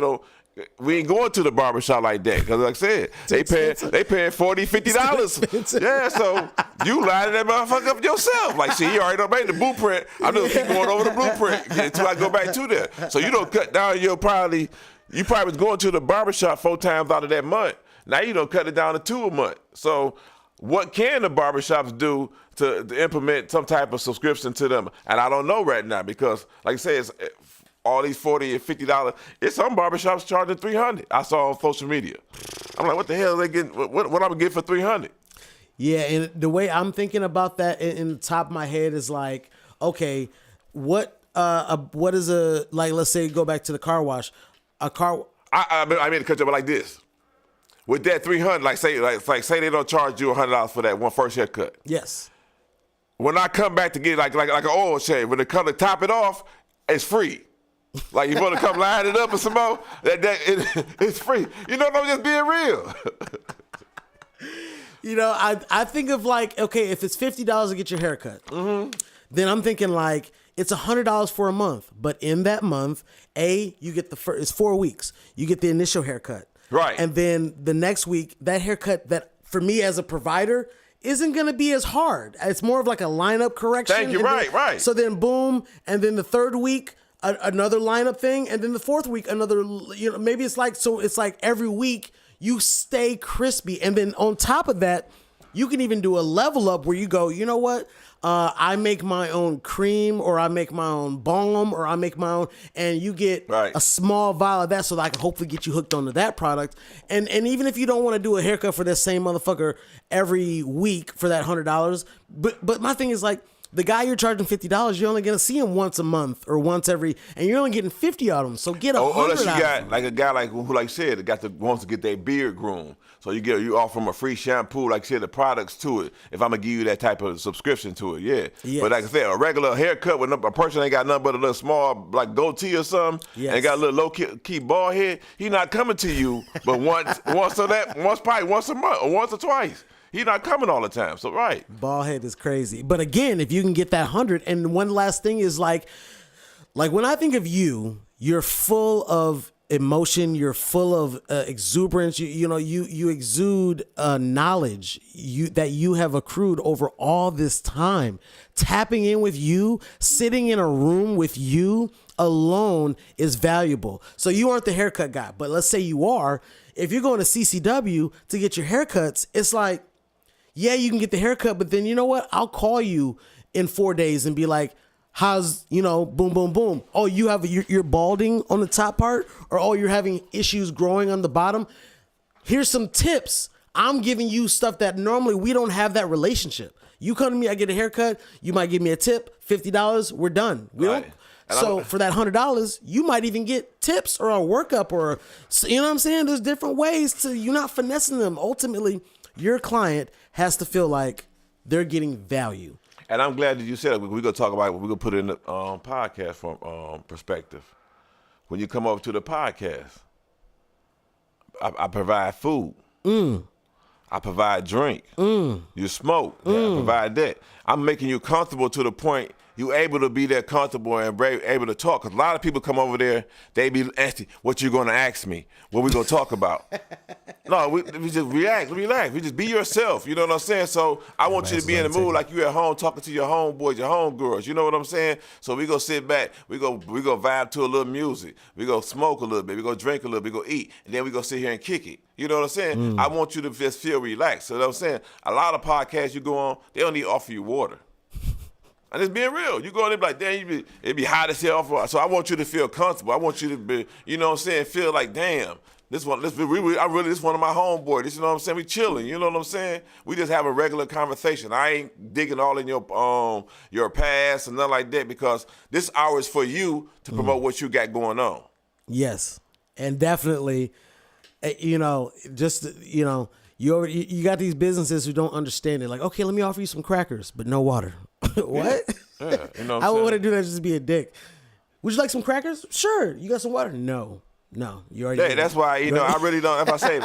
Speaker 3: we ain't going to the barbershop like that. Because like I said, they paying $40, $50. Yeah, so you lining that motherfucker up yourself. Like, see, you already done made the blueprint. I'm just keep going over the blueprint until I go back to there. So you don't cut down you probably was going to the barbershop 4 times out of that month. Now you don't cut it down to 2 a month. So what can the barbershops do to implement some type of subscription to them? And I don't know right now because, like I said, it's all these $40 and $50. It's some barbershops charging $300. I saw on social media. I'm like, what the hell are they getting? What I'm gonna get for $300?
Speaker 2: Yeah, and the way I'm thinking about that in the top of my head is like, okay, what is let's say go back to the car wash,
Speaker 3: I made a cut up like this. With that $300, say they don't charge you $100 for that one first haircut.
Speaker 2: Yes. When
Speaker 3: I come back to get like an oil shave, when they come to top it off, it's free. Like you want to come line it up or some more, it's free. You know, I'm just being real.
Speaker 2: I think of like, okay, if it's $50 to get your haircut, then I'm thinking like it's $100 for a month. But in that month, you get it's 4 weeks. You get the initial haircut.
Speaker 3: Right.
Speaker 2: And then the next week, that haircut that for me as a provider isn't going to be as hard. It's more of like a lineup correction.
Speaker 3: Thank you. Right.
Speaker 2: So then boom. And then the third week, another lineup thing. And then the fourth week, another, maybe it's like every week you stay crispy. And then on top of that, you can even do a level up where you go, you know what? I make my own cream, or I make my own balm, or I make my own, and you get a small vial of that so that I can hopefully get you hooked onto that product. And even if you don't want to do a haircut for this same motherfucker every week for that $100, but my thing is like, The guy you're charging $50, you're only gonna see him once a month or once every, and you're only getting 50 out of him. So get 100
Speaker 3: Unless you
Speaker 2: out of
Speaker 3: got
Speaker 2: him.
Speaker 3: like a guy like who like you said wants to get their beard groomed. So you offer them a free shampoo, like you said, the products to it. If I'm gonna give you that type of subscription to it, yeah.
Speaker 2: Yes.
Speaker 3: But like I said, a regular haircut with a person ain't got nothing but a little small like goatee or something,
Speaker 2: Yes.
Speaker 3: and got a little low key bald head, he not coming to you, but once probably once a month or once or twice. He's not coming all the time. So right.
Speaker 2: Bald head is crazy. But again, if you can get that 100, and one last thing is like when I think of you, you're full of emotion, you're full of exuberance. You exude knowledge that you have accrued over all this time. Tapping in with you, sitting in a room with you alone is valuable. So you aren't the haircut guy, but let's say you are. If you're going to CCW to get your haircuts, it's like, yeah, you can get the haircut, but then you know what? I'll call you in 4 days and be like, how's, boom, boom, boom. Oh, you're balding on the top part, or oh, you're having issues growing on the bottom. Here's some tips. I'm giving you stuff that normally we don't have that relationship. You come to me, I get a haircut. You might give me a tip, $50. We're done. We
Speaker 3: Right.
Speaker 2: don't. So for that $100, you might even get tips or a workup or, you know what I'm saying? There's different ways you're not finessing them. Ultimately, your client has to feel like they're getting value.
Speaker 3: And I'm glad that you said it. We're gonna talk about it. We're gonna put it in the podcast from perspective. When you come over to the podcast, I provide food. I provide drink. You smoke. Yeah, I provide that. I'm making you comfortable to the point you able to be that comfortable and able to talk. Because a lot of people come over there, they be asking, what you going to ask me? What we going to talk about? No, we just relax. We just be yourself. You know what I'm saying? So I want you to be in the mood like you at home talking to your homeboys, your homegirls. You know what I'm saying? So we go sit back. We go vibe to a little music. We go smoke a little bit. We go drink a little bit. We go eat. And then we go sit here and kick it. You know what I'm saying? I want you to just feel relaxed. So you know what I'm saying? A lot of podcasts you go on, they don't even offer you water. And it's being real. You go in there like, damn, it be hot as hell. So I want you to feel comfortable. I want you to be, you know what I'm saying, feel like, damn, this one of my homeboys. This, you know what I'm saying? We chilling. You know what I'm saying? We just have a regular conversation. I ain't digging all in your past and nothing like that, because this hour is for you to promote what you got going on.
Speaker 2: Yes, and definitely, you got these businesses who don't understand it. Like, okay, let me offer you some crackers, but no water. What?
Speaker 3: Yeah, you know what
Speaker 2: I
Speaker 3: I'm
Speaker 2: would want to
Speaker 3: saying?
Speaker 2: do that just to be a dick. Would you like some crackers? Sure. You got some water? No. You already.
Speaker 3: Yeah, that's why, I really don't, if I say,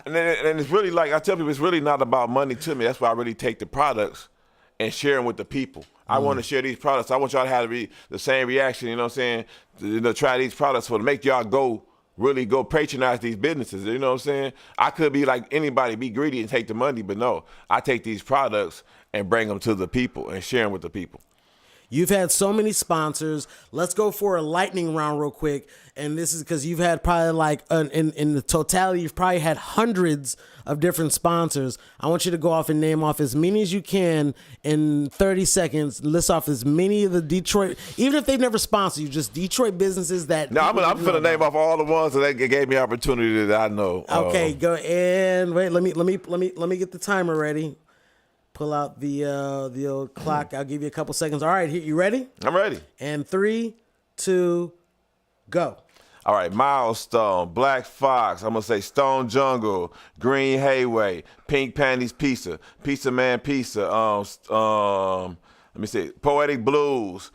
Speaker 3: and it's really like, I tell people, it's really not about money to me. That's why I really take the products and share them with the people. I want to share these products. I want y'all to have the same reaction, you know what I'm saying? To try these products to make y'all really go patronize these businesses. You know what I'm saying? I could be like anybody, be greedy and take the money, but no, I take these products and bring them to the people and share them with the people.
Speaker 2: You've had so many sponsors. Let's go for a lightning round real quick. And this is because you've had probably like, in the totality, you've probably had hundreds of different sponsors. I want you to go off and name off as many as you can in 30 seconds. List off as many of the Detroit, even if they've never sponsored you, just Detroit businesses that.
Speaker 3: Now I'm going to name off all the ones that gave me opportunity that I know.
Speaker 2: Okay, go and wait. Let me get the timer ready. Pull out the old clock. I'll give you a couple seconds. All right, you ready?
Speaker 3: I'm ready.
Speaker 2: And 3, 2, go.
Speaker 3: All right, Milestone, Black Fox, I'm going to say Stone Jungle, Green Hayway, Pink Panties Pizza, Pizza Man Pizza, let me see, Poetic Blues,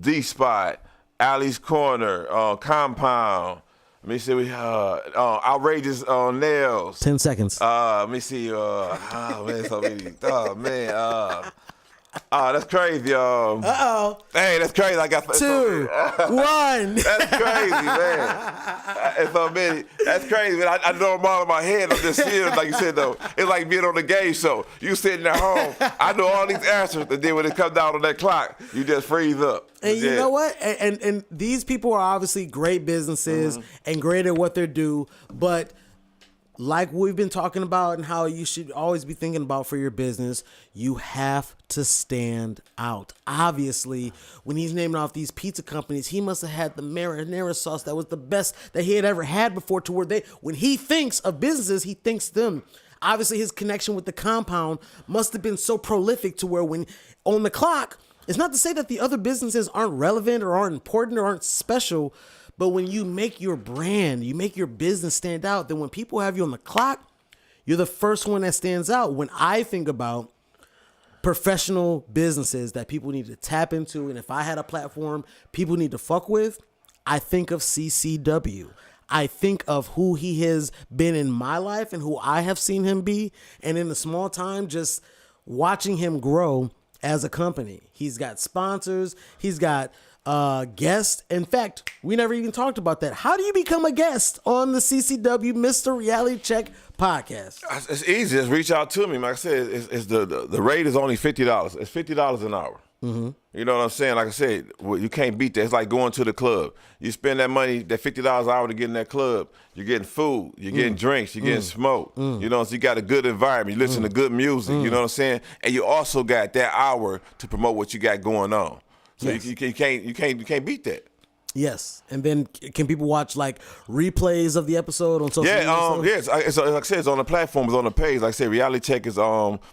Speaker 3: D-Spot, Alley's Corner, Compound. Let me see, Outrageous Nails.
Speaker 2: 10 seconds.
Speaker 3: Let me see, so many. That's crazy.
Speaker 2: Uh-oh.
Speaker 3: Hey, that's crazy. I got
Speaker 2: 2, 1.
Speaker 3: That's crazy, man. It's so many. That's crazy, man. I know them all in my head. I'm just seeing, like you said, though. It's like being on the game show. You sitting at home. I know all these answers, and then when it comes down on that clock, you just freeze up.
Speaker 2: And you know what? And these people are obviously great businesses and great at what they do, but like we've been talking about and how you should always be thinking about for your business, you have to stand out. Obviously, when he's naming off these pizza companies, he must have had the marinara sauce that was the best that he had ever had before, to where when he thinks of businesses, he thinks them. obviously his connection with the compound must have been so prolific to where when on the clock, it's not to say that the other businesses aren't relevant or aren't important or aren't special, but when you make your brand, you make your business stand out, then when people have you on the clock, you're the first one that stands out. When I think about professional businesses that people need to tap into, and if I had a platform people need to fuck with, I think of CCW. I think of who he has been in my life and who I have seen him be, and in the small time, just watching him grow as a company. He's got sponsors. He's got guests. In fact, we never even talked about that. How do you become a guest on the CCW Mr Reality Check podcast?
Speaker 3: It's easy. Just reach out to me. Like I said, it's the rate is only $50. It's $50 an hour. Mm-hmm. You know what I'm saying? Like I said, you can't beat that. It's like going to the club. You spend that money, that $50 an hour to get in that club. You're getting food. You're getting drinks. You're getting smoke. You know, so you got a good environment. You listen to good music. You know what I'm saying? And you also got that hour to promote what you got going on. So yes. you can't beat that.
Speaker 2: Yes, and then can people watch like replays of the episode on social media?
Speaker 3: Yes. It's like I said, it's on the platform, it's on the page. Like I said, Reality Check is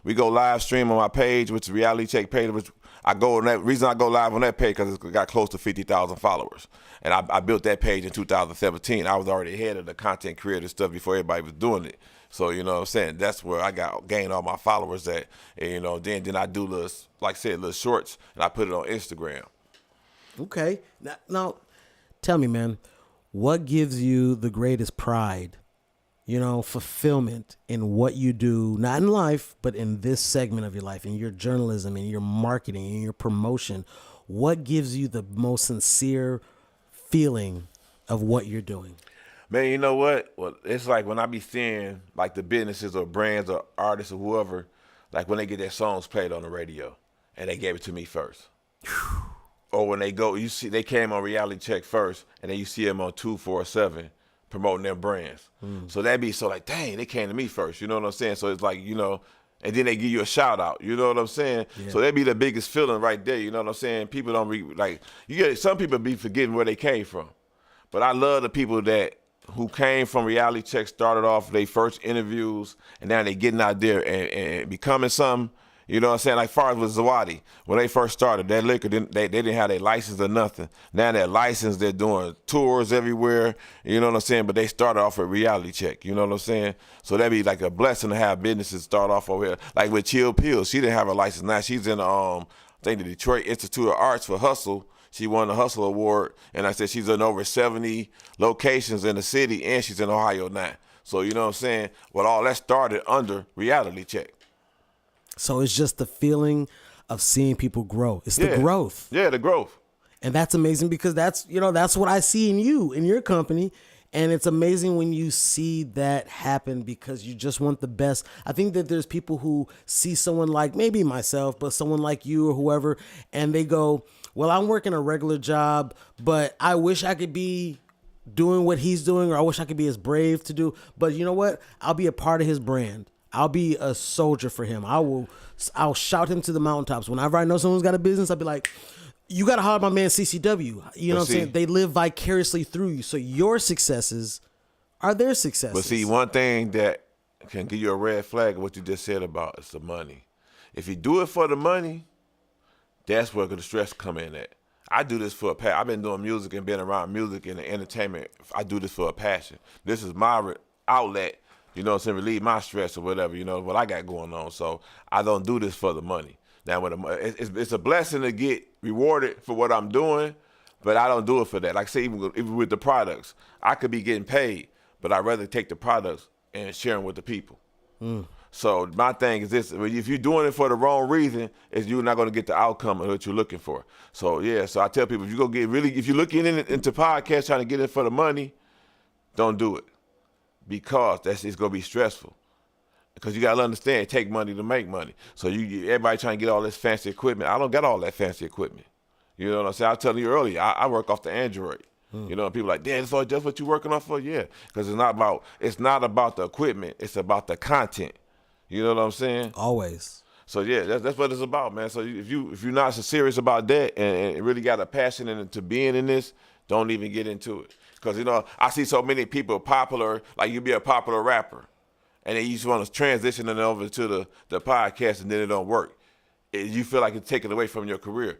Speaker 3: we go live stream on my page, which is Reality Check page. Which I go on that reason I go live on that page because it's got close to 50,000 followers, and I built that page in 2017. I was already ahead of the content creator stuff before everybody was doing it. So you know what I'm saying. That's where I gained all my followers at. And, you know, then I do little, like I said, little shorts, and I put it on Instagram.
Speaker 2: Okay, now. Tell me, man, what gives you the greatest pride, fulfillment in what you do, not in life, but in this segment of your life, in your journalism, in your marketing, in your promotion? What gives you the most sincere feeling of what you're doing?
Speaker 3: Man, you know what? Well, it's like when I be seeing like the businesses or brands or artists or whoever, like when they get their songs played on the radio and they gave it to me first. Or when they go, you see, they came on Reality Check first, and then you see them on 247 promoting their brands. So that'd be so like, dang, they came to me first. You know what I'm saying? So it's like, and then they give you a shout out. You know what I'm saying? Yeah. So that'd be the biggest feeling right there. You know what I'm saying? People don't some people be forgetting where they came from, but I love the people who came from Reality Check, started off their first interviews, and now they getting out there and becoming something. You know what I'm saying? Like far as with Zawadi, when they first started, that liquor, they didn't have their license or nothing. Now they're licensed, they're doing tours everywhere, you know what I'm saying? But they started off with Reality Check, you know what I'm saying? So that'd be like a blessing to have businesses start off over here. Like with Chill Pills, she didn't have a license. Now she's in, I think the Detroit Institute of Arts for Hustle. She won the Hustle Award, and I said she's in over 70 locations in the city, and she's in Ohio now. So you know what I'm saying? Well, all that started under Reality Check.
Speaker 2: So it's just the feeling of seeing people grow. It's the growth.
Speaker 3: Yeah, the growth.
Speaker 2: And that's amazing because that's what I see in you, in your company. And it's amazing when you see that happen because you just want the best. I think that there's people who see someone like maybe myself, but someone like you or whoever, and they go, well, I'm working a regular job, but I wish I could be doing what he's doing, or I wish I could be as brave to do. But you know what? I'll be a part of his brand. I'll be a soldier for him. I'll shout him to the mountaintops. Whenever I know someone's got a business, I'll be like, you got to holler at my man CCW. You know what I'm saying? They live vicariously through you. So your successes are their successes.
Speaker 3: But see, one thing that can give you a red flag of what you just said about is the money. If you do it for the money, that's where the stress come in at. I do this for a passion. I've been doing music and been around music and entertainment. I do this for a passion. This is my outlet. You know what I'm saying? Relieve my stress or whatever, what I got going on. So I don't do this for the money. Now, it's a blessing to get rewarded for what I'm doing, but I don't do it for that. Like I say, even with the products, I could be getting paid, but I'd rather take the products and share them with the people. So my thing is this: if you're doing it for the wrong reason, you're not going to get the outcome of what you're looking for. So so I tell people, if you're looking into podcasts trying to get it for the money, don't do it. Because it's gonna be stressful. Because you gotta understand, it take money to make money. So everybody trying to get all this fancy equipment. I don't got all that fancy equipment. You know what I'm saying? I was telling you earlier, I work off the Android. People like, damn, that's what you working off for? Yeah. Because it's not about the equipment, it's about the content. You know what I'm saying?
Speaker 2: Always.
Speaker 3: So that's what it's about, man. So if you're not so serious about that and really got a passion into being in this, don't even get into it. Because, I see so many people popular, like you be a popular rapper, and then you just want to transition it over to the podcast, and then it don't work. You feel like it's taken away from your career.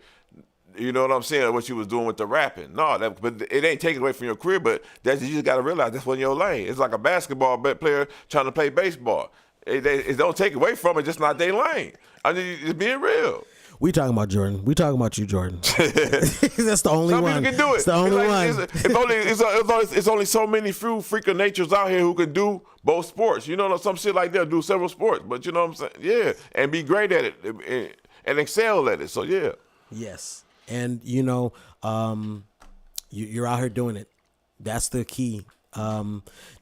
Speaker 3: You know what I'm saying? What you was doing with the rapping. No, but it ain't taken away from your career, but you just got to realize that's one your lane. It's like a basketball player trying to play baseball. It don't take away from it, just not their lane. I mean, it's being real.
Speaker 2: We talking about Jordan. We talking about you, Jordan. That's the only
Speaker 3: Some
Speaker 2: one.
Speaker 3: people can do it.
Speaker 2: It's the only one.
Speaker 3: It's only so many few freak of natures out here who can do both sports. You know, some shit like that, do several sports. But you know what I'm saying? Yeah, and be great at it and excel at it. So yeah.
Speaker 2: Yes, and you know, you're out here doing it. That's the key. The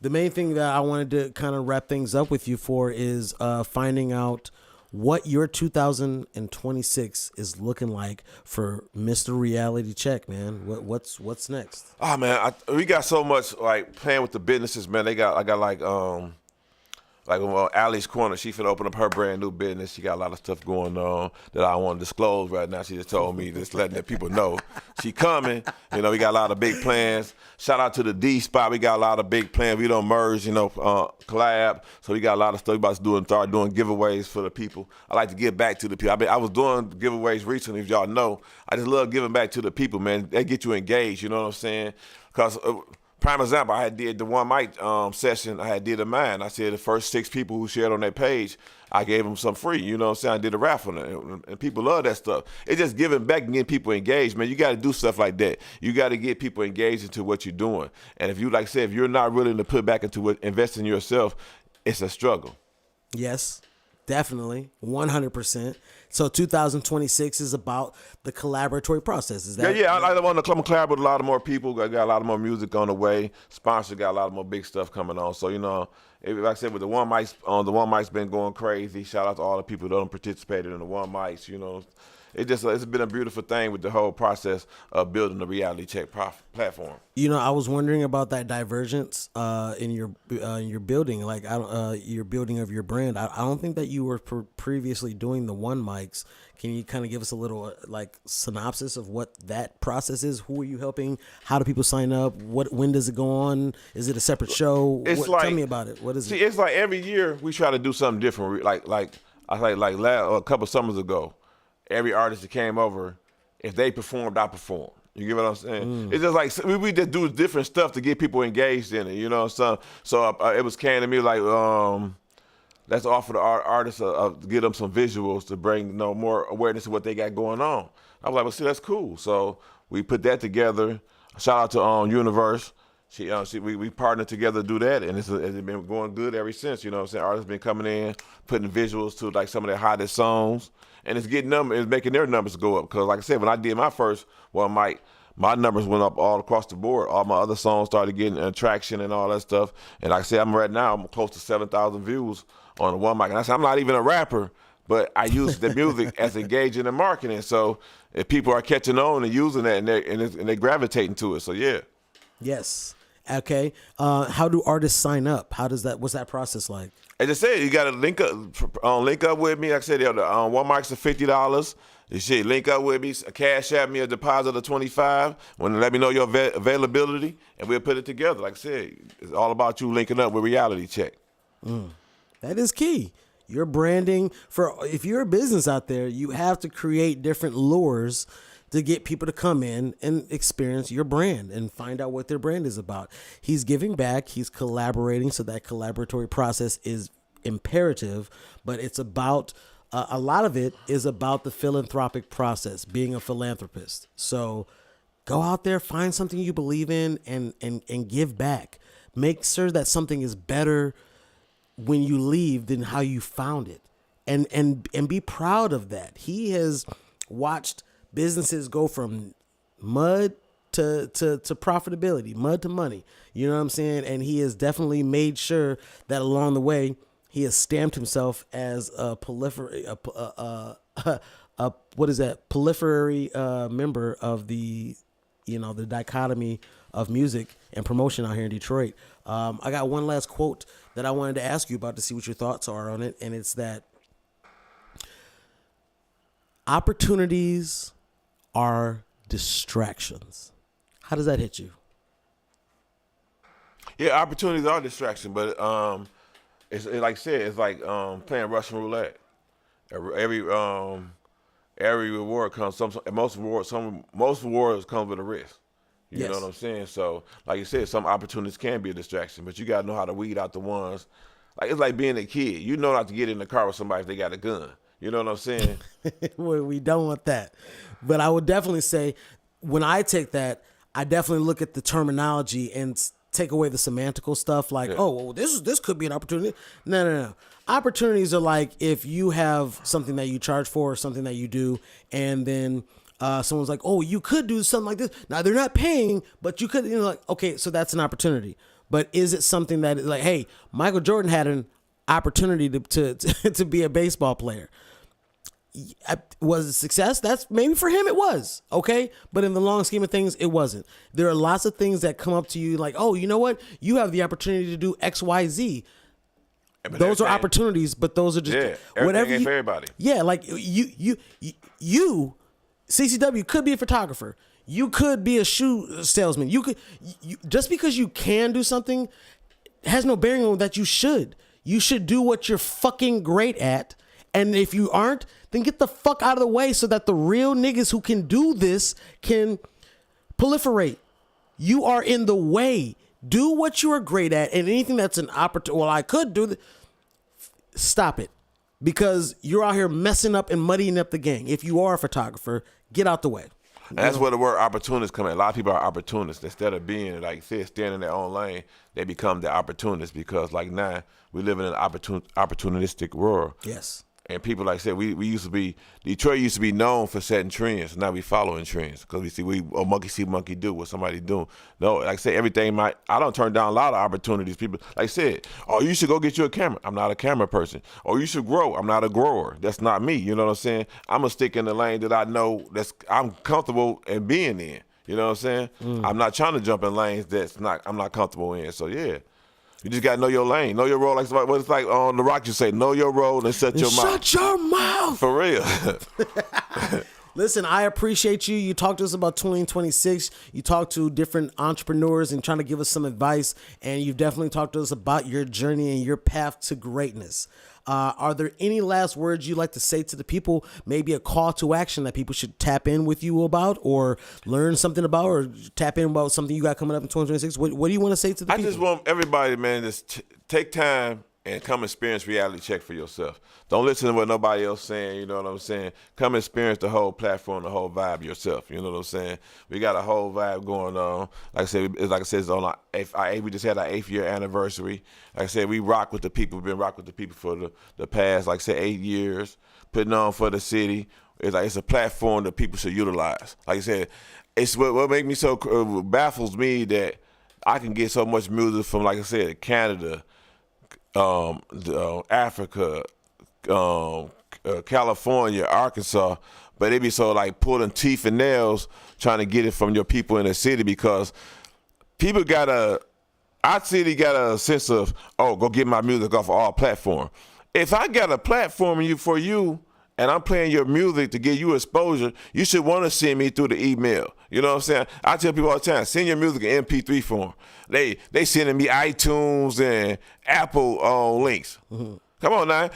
Speaker 2: main thing that I wanted to kind of wrap things up with you for is finding out what your 2026 is looking like for Mr. Reality Check, man. What's next?
Speaker 3: Oh man, we got so much like playing with the businesses, man. I got like Allie's Corner, she finna open up her brand new business. She got a lot of stuff going on that I don't want to disclose right now. She just told me, just letting the people know she coming. You know, we got a lot of big plans. Shout out to the D Spot. We got a lot of big plans. We don't merge, collab. So we got a lot of stuff. We about to start doing giveaways for the people. I like to give back to the people. I was doing giveaways recently, if y'all know. I just love giving back to the people, man. They get you engaged, you know what I'm saying? Because prime example, I had did the one mic session. I had did a mine. I said the first 6 people who shared on that page, I gave them some free. You know what I'm saying? I did a raffle, and people love that stuff. It's just giving back and getting people engaged, man. You got to do stuff like that. You got to get people engaged into what you're doing. And if you, like I said, if you're not willing to put back into it, invest in yourself, it's a struggle.
Speaker 2: Yes, definitely, 100%. So 2026 is about the collaboratory process. Is that?
Speaker 3: Yeah. I want to come collaborate with a lot of more people. I got a lot of more music on the way. Sponsor got a lot of more big stuff coming on. So like I said, with the one mic's been going crazy. Shout out to all the people that done participated in the one mics. It's been a beautiful thing with the whole process of building the Reality Check platform.
Speaker 2: I was wondering about that divergence in your building, like your building of your brand. I don't think that you were previously doing the one mics. Can you kind of give us a little synopsis of what that process is? Who are you helping? How do people sign up? When does it go on? Is it a separate show? Tell me about it. What is it?
Speaker 3: It's like every year we try to do something different. Like a couple summers ago, every artist that came over, if they performed, I performed. You get what I'm saying? It's just like we just do different stuff to get people engaged in it. So it was came to me like, let's offer the artists give them some visuals to bring more awareness of what they got going on. I was like, well, see, that's cool. So we put that together. Shout out to Universe. We partnered together to do that, and it's been going good ever since. You know what I'm saying? Artists been coming in, putting visuals to like some of their hottest songs, and it's making their numbers go up. Because like I said, when I did my first one mic, my numbers went up all across the board. All my other songs started getting traction and all that stuff. And like I said, I'm close to 7,000 views on the one mic. And I said, I'm not even a rapper, but I use the music as engaging in marketing. So if people are catching on and using that, and they're gravitating to it, so yeah.
Speaker 2: Yes. Okay. How do artists sign up? What's that process like?
Speaker 3: As I said, you got to link up with me. Like I said, one mic's are $50. You should link up with me, cash at me a deposit of $25. Let me know your availability, and we'll put it together. Like I said, it's all about you linking up with Reality Check.
Speaker 2: That is key. Your branding, if you're a business out there, you have to create different lures to get people to come in and experience your brand and find out what their brand is about. He's giving back. He's collaborating. So that collaboratory process is imperative, but it's about a lot of it is about the philanthropic process, being a philanthropist. So go out there, find something you believe in and give back. Make sure that something is better when you leave than how you found it. And be proud of that. He has watched businesses go from mud to profitability, mud to money. You know what I'm saying? And he has definitely made sure that along the way, he has stamped himself as a proliferary member of the dichotomy of music and promotion out here in Detroit. I got one last quote that I wanted to ask you about to see what your thoughts are on it. And it's that opportunities are distractions. How does that hit you?
Speaker 3: Yeah, opportunities are distraction, but like I said, it's like playing Russian roulette. Every every reward comes most rewards come with a risk. You know
Speaker 2: Yes.
Speaker 3: what I'm saying? So, like you said, some opportunities can be a distraction, but you gotta know how to weed out the ones. Like it's like being a kid. You know not to get in the car with somebody if they got a gun. You know what I'm saying?
Speaker 2: We don't want that. But I would definitely say when I take that, I definitely look at the terminology and take away the semantical stuff like, oh, well, this could be an opportunity. No. Opportunities are like if you have something that you charge for or something that you do, and then someone's like, oh, you could do something like this. Now, they're not paying, but you could, like, okay, so that's an opportunity. But is it something that is like, hey, Michael Jordan had an opportunity to be a baseball player? Was it success? That's maybe for him it was, okay? But in the long scheme of things, it wasn't. There are lots of things that come up to you like, oh, you know what? You have the opportunity to do X, Y, Z. Those are opportunities, but those are just
Speaker 3: whatever ain't for everybody.
Speaker 2: Yeah, like you, CCW could be a photographer. You could be a shoe salesman. You just because you can do something has no bearing on that you should. You should do what you're fucking great at. And if you aren't, then get the fuck out of the way so that the real niggas who can do this can proliferate. You are in the way. Do what you are great at, and anything that's an opportunity. Well, I could do that. Stop it, because you're out here messing up and muddying up the game. If you are a photographer, get out the way.
Speaker 3: And that's where the word opportunists come in. A lot of people are opportunists. Instead of being, like you said, staying in their own lane, they become the opportunists because, like now, we live in an opportunistic world.
Speaker 2: Yes.
Speaker 3: And people, like I said, we used to be, Detroit used to be known for setting trends. Now we following trends because monkey see, monkey do what somebody doing. No, like I said, I don't turn down a lot of opportunities. People, like I said, oh, you should go get you a camera. I'm not a camera person. Or you should grow. I'm not a grower. That's not me. You know what I'm saying? I'm going to stick in the lane that I know I'm comfortable in being in. You know what I'm saying? I'm not trying to jump in lanes I'm not comfortable in. So, yeah. You just got to know your lane. Know your role. Like what it's like on The Rock, you say, know your role and shut your mouth.
Speaker 2: Shut your mouth.
Speaker 3: For real.
Speaker 2: Listen, I appreciate you. You talked to us about 2026. You talked to different entrepreneurs and trying to give us some advice. And you've definitely talked to us about your journey and your path to greatness. Are there any last words you'd like to say to the people? Maybe a call to action that people should tap in with you about or learn something about or tap in about something you got coming up in 2026? What do you want to say to the people?
Speaker 3: I just want everybody, man, just take time and come experience reality check for yourself. Don't listen to what nobody else saying, you know what I'm saying? Come experience the whole platform, the whole vibe yourself, you know what I'm saying? We got a whole vibe going on. Like I said, it's on we just had our 8th year anniversary. Like I said, we rock with the people. We've been rock with the people for the past, like I said, 8 years, putting on for the city. It's a platform that people should utilize. Like I said, it's what makes me so baffles me that I can get so much music from, like I said, Canada, Africa, California, Arkansas, but they be so like pulling teeth and nails trying to get it from your people in the city because people our city got a sense of, oh, go get my music off of all platforms. If I got a platform for you and I'm playing your music to give you exposure, you should want to send me through the email. You know what I'm saying? I tell people all the time, send your music in MP3 form. They sending me iTunes and Apple links. Mm-hmm. Come on now.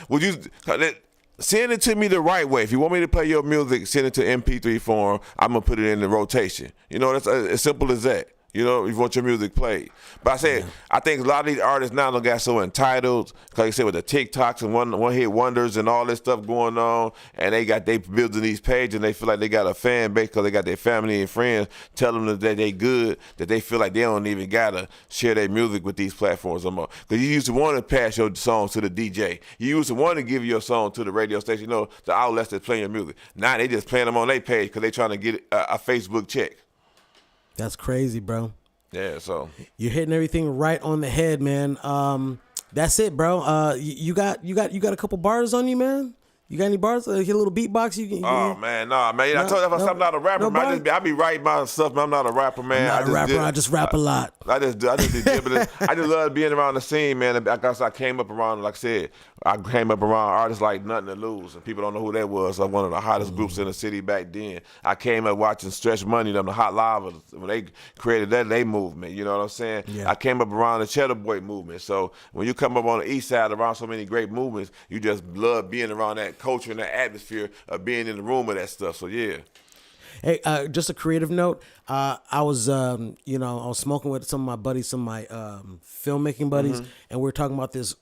Speaker 3: Send it to me the right way. If you want me to play your music, send it to MP3 form. I'm going to put it in the rotation. You know, that's as simple as that. You know, if you want your music played. But I said, I think a lot of these artists now don't got so entitled, like I said, with the TikToks and one-hit wonders and all this stuff going on, and they building these pages and they feel like they got a fan base because they got their family and friends telling them that they good, that they feel like they don't even got to share their music with these platforms no more. Because you used to want to pass your songs to the DJ. You used to want to give your song to the radio station, you know, the outlets that's playing your music. Now they just playing them on their page because they trying to get a Facebook check.
Speaker 2: That's crazy, bro.
Speaker 3: Yeah, so
Speaker 2: you're hitting everything right on the head, man. That's it, bro. You got a couple bars on you, man. You got any bars? Like a little beatbox?
Speaker 3: Man, nah, man. I told you I'm not a rapper, man. I be writing my stuff, man. I'm not a rapper, man.
Speaker 2: I'm not a rapper. I just rap a lot.
Speaker 3: I just do gibberish. I just love being around the scene, man. Because I came up around, like I said, I came up around artists like Nothing to Lose, and people don't know who that was. So one of the hottest groups in the city back then. I came up watching Stretch Money, them the Hot Lavas, when they created they movement. You know what I'm saying?
Speaker 2: Yeah.
Speaker 3: I came up around the Cheddar Boy movement. So when you come up on the east side around so many great movements, you just love being around that culture and that atmosphere of being in the room of that stuff. So yeah.
Speaker 2: Hey, just a creative note. I was, I was smoking with some of my buddies, some of my filmmaking buddies, and we were talking about this.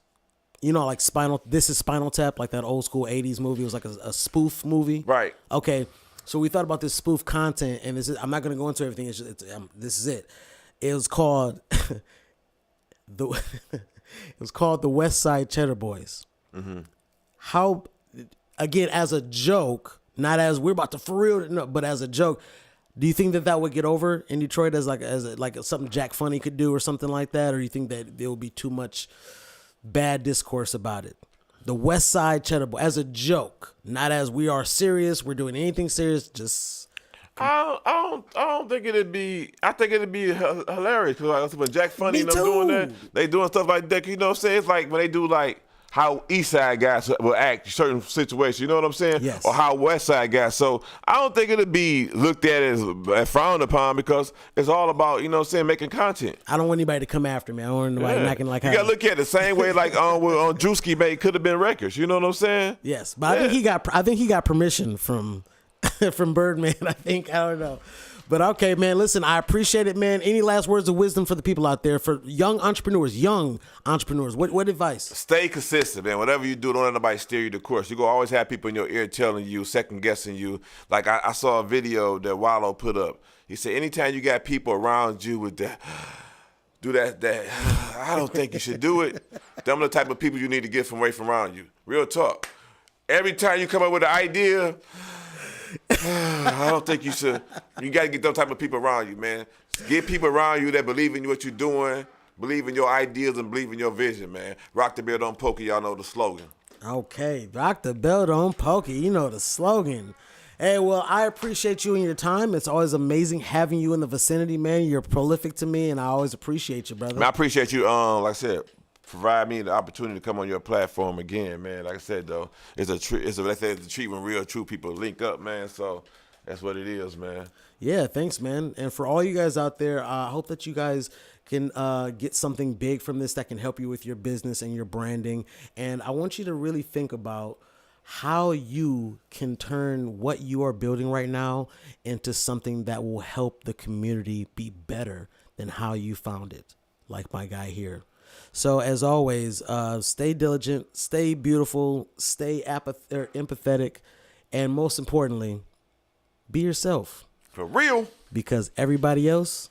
Speaker 2: Like This is Spinal Tap, like that old school '80s movie. It was like a spoof movie.
Speaker 3: Right.
Speaker 2: Okay. So we thought about this spoof content, and I'm not going to go into everything. This is it. It was called it was called the West Side Cheddar Boys. How, again, as a joke, not as we're about to for real, no, but as a joke. Do you think that would get over in Detroit as something Jack Funny could do or something like that, or do you think that there will be too much bad discourse about it? The West Side Cheddar Boy as a joke, not as we are serious. We're doing anything serious. Just
Speaker 3: I don't think it'd be. I think it'd be hilarious because when Jack Funny
Speaker 2: Me
Speaker 3: and them
Speaker 2: too.
Speaker 3: doing that, they doing stuff like that. You know what I'm saying? It's like when they do like how East Side guys will act in certain situations. You know what I'm saying?
Speaker 2: Yes.
Speaker 3: Or how West Side guys. So I don't think it'd be looked at as frowned upon because it's all about making content.
Speaker 2: I don't want anybody to come after me. I don't want anybody knocking like.
Speaker 3: You gotta look at it the same way like on Drewski made Could Have Been Records. You know what I'm saying?
Speaker 2: Yes, but I think he got permission from from Birdman. I don't know. But okay, man, listen, I appreciate it, man. Any last words of wisdom for the people out there, for young entrepreneurs? What advice?
Speaker 3: Stay consistent, man. Whatever you do, don't let nobody steer you the course. You're going to always have people in your ear telling you, second-guessing you. Like I saw a video that Wallow put up. He said, anytime you got people around you with that, do that, I don't think you should do it. Them are the type of people you need to get away from around you. Real talk. Every time you come up with an idea, I don't think you should. You got to get those type of people around you, man. Get people around you that believe in what you're doing, believe in your ideas, and believe in your vision, man. Rock the bell, don't poke it. Y'all know the slogan.
Speaker 2: Okay, rock the bell, don't poke it. You know the slogan. Hey, well, I appreciate you and your time. It's always amazing having you in the vicinity, man. You're prolific to me, and I always appreciate you, brother.
Speaker 3: Man, I appreciate you. Like I said, provide me the opportunity to come on your platform again, man. Like I said, though, it's a treat when real, true people link up, man. So that's what it is, man.
Speaker 2: Yeah, thanks, man. And for all you guys out there, I hope that you guys can get something big from this that can help you with your business and your branding. And I want you to really think about how you can turn what you are building right now into something that will help the community be better than how you found it, like my guy here. So as always, stay diligent, stay beautiful, stay empathetic, and most importantly, be yourself.
Speaker 3: For real.
Speaker 2: Because everybody else